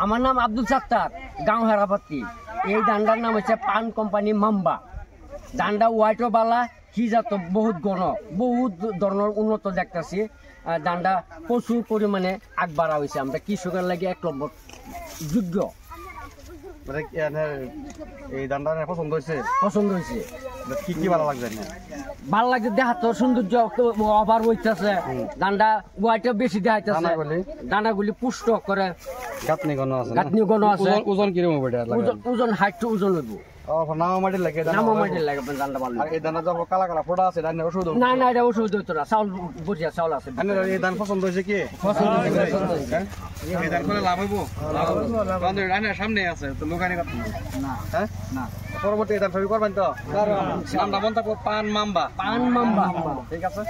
আমার নাম আব্দুল সাত্তার, গাঁও হেরাপাত্তি। এই ধানটার নাম হচ্ছে পান কোম্পানি মাম্বা। ধানটা হোয়াইটও বালা, হিজাত বহুত ঘন, বহুত ধরনের উন্নত দেখতেছি। ধানটা প্রচুর পরিমাণে আগ বাড়া হয়েছে। আমরা কৃষকের লাগে এক নম্বর যোগ্য। এই ধানটা পছন্দ হয়েছে? পছন্দ হয়েছে। কি কি ভালো লাগছে? ভালো লাগছে, দেখাতো সৌন্দর্য অভার হইতেছে। ধানটা হোয়াইটও বেশি দেখাইতেছে। দানাগুলি পুষ্ট করে, গাঁথনি ঘন আছে। গাঁথনি ঘন আছে। ওজন কিরকম হবে? ওজন হাইট ওজন হইব। নামামাটির লাগে ধানটা ভালো। এই ধানটা যখন কালা কালা ফোটা আছে ওষুধ? না না, এটা ওষুধ হইতো না, চাউল বসিয়া চাউল আছে। এই ধান পছন্দ হয়েছে কি? এই ধান করে লাভ হইব? সামনে আছে তো লোকানি কথা না। হ্যাঁ না, পরবর্তী এই ধান সবই করবেন তো? নামটা বন্ধ থাকবো পান মাম্বা। পান মাম্বা, ঠিক আছে।